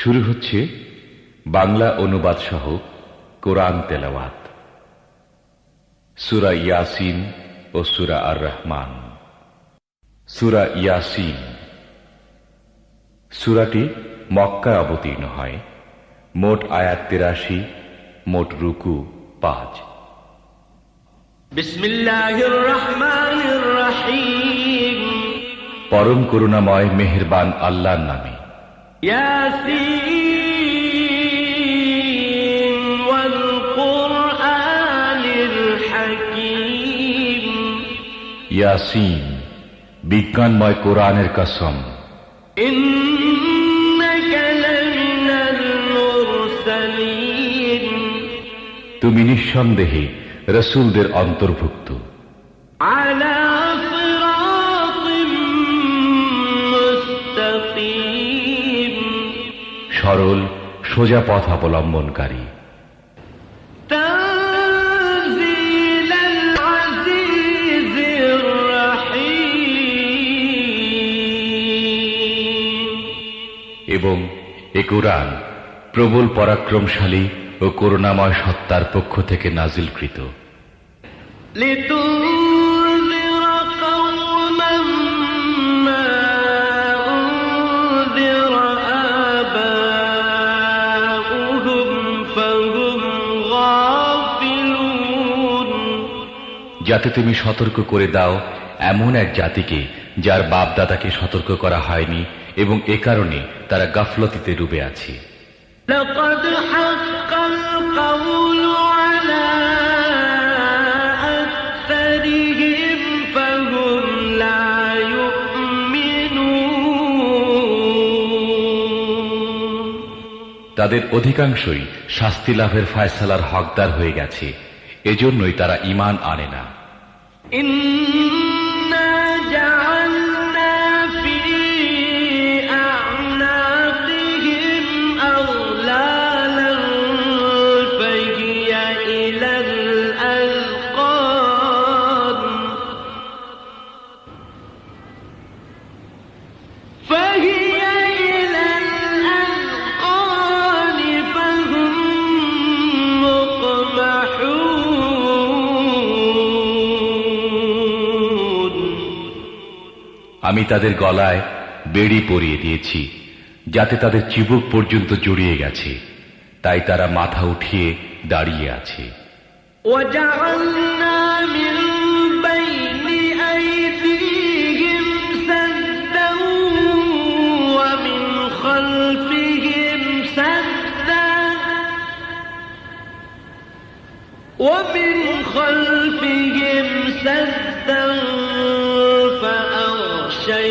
শুরু হচ্ছে বাংলা অনুবাদ সহ কোরআন তেলাওয়াত। সূরা ইয়াসিন ও সূরা আর রহমান। সূরা ইয়াসিন সূরাটি মক্কায় অবতীর্ণ হয়। মোট আয়াত ৮৩, মোট রুকু ৫। বিসমিল্লাহির রহমানির রহিম। পরম করুণাময় মেহেরবান আল্লাহর নামে। ইয়াসিন ওয়াল কুরআনিল হাকীম। ইয়াসিন বিজ্ঞানময় কোরআনের কসম। ইন্নাকা লামিনাল মুরসালিন। তুমি নিঃসন্দেহে রাসূলদের অন্তর্ভুক্ত। আলা সিরাতিম মুস্তাকিম। সরল সোজা পথ অবলম্বনকারী। তানজিলাল আজিজির রাহিম। এবং এ কোরআন প্রবল পরাক্রমশালী ও করুণাময় সত্তার পক্ষ থেকে নাজিলকৃত। লিতুনযিরা কওমান মা উনযিরা আবাউহুম ফাহুম গাফিলুন। যাতে তুমি সতর্ক করে দাও এমন এক জাতিকে যার বাপ দাদাকে সতর্ক করা হয়নি, এবং এ কারণে তারা গাফলতিতে ডুবে আছে। লাকাদ হাক্কাল কাওলু আলা আকসারিহিম ফাহুম লা ইউমিনুন। তাদের অধিকাংশই শাস্তি লাভের ফায়সালার হকদার হয়ে গেছে, এজন্যই তারা ঈমান আনে না। ইন্না জাআলনা ফি আ'নাকিহিম আগলালান ফাহিয়া ইলাল আযকান ফাহিয়া ইলাল আযকান ফাহুম মুকমাহুন। আমি তাদের গলায় বেড়ি পরিয়ে দিয়েছি, যাতে তাদের চিবুক পর্যন্ত জড়িয়ে গেছে, তাই তারা মাথা উঠিয়ে দাঁড়িয়ে আছে। وجعلنا من بين أيديهم سدا ومن خلفهم سدا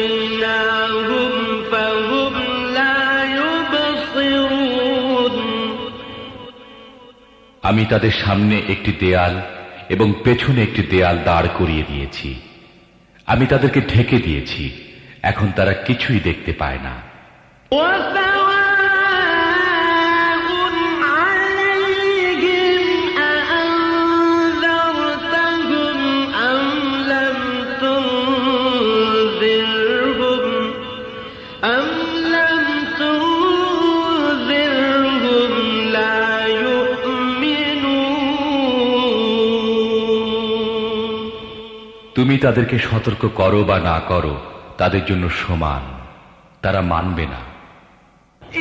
فأغشيناهم فهم لا يبصرون। আমি তাদের সামনে একটি দেয়াল এবং পেছনে একটি দেয়াল দাঁড় করিয়ে দিয়েছি। আমি তাদেরকে ঢেকে দিয়েছি, এখন তারা কিছুই দেখতে পায় না। وسواء عليهم أأنذرتهم أم لم تنذرهم لا يؤمنون। তুমি তাদেরকে সতর্ক করো বা না করো, তাদের জন্য সমান, তারা মানবে না।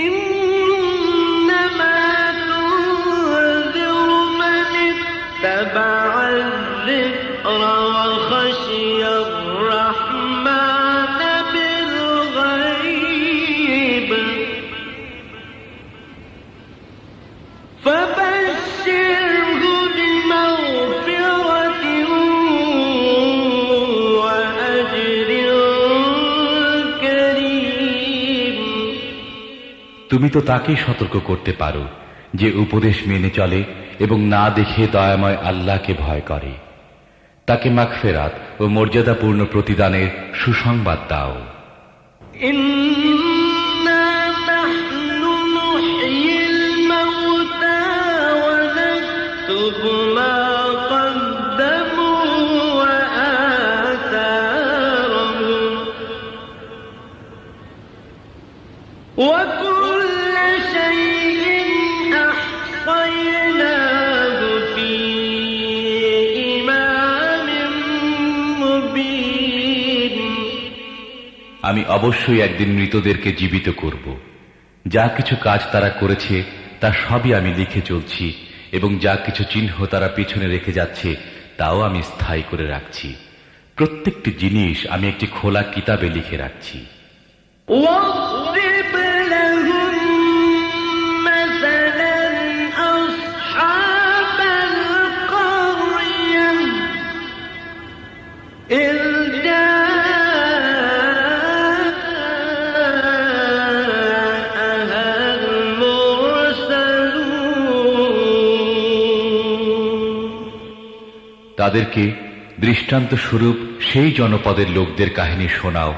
إنما تنذر من اتبع الذكر وخشي الرحمن بالغيب فبشره بمغفرة وأجر كريم। তুমি তো তাকেই সতর্ক করতে পারো যে উপদেশ মেনে চলে এবং না দেখে দয়াময় আল্লাহকে ভয় করে। তাকে মাগফিরাত ও মর্যাদাপূর্ণ প্রতিদানের সুসংবাদ দাও। إنا نحن نحيي الموتى ونكتب ما قدموا وآثارهم وكل আমি অবশ্যই একদিন মৃতদেরকে জীবিত করব। যা কিছু কাজ তারা করেছে তা সবই আমি লিখে চলছি, এবং যা কিছু চিহ্ন তারা পিছনে রেখে যাচ্ছে তাও আমি স্থায়ী করে রাখছি। প্রত্যেকটি জিনিস আমি একটি খোলা কিতাবে লিখে রাখছি। واضرب لهم مثلا أصحاب القرية إذ جاءها المرسلون তাদেরকে দৃষ্টান্ত স্বরূপ সেই জনপদের লোকদের কাহিনী শোনাও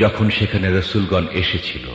যখন সেখানে রসূলগণ এসেছিল।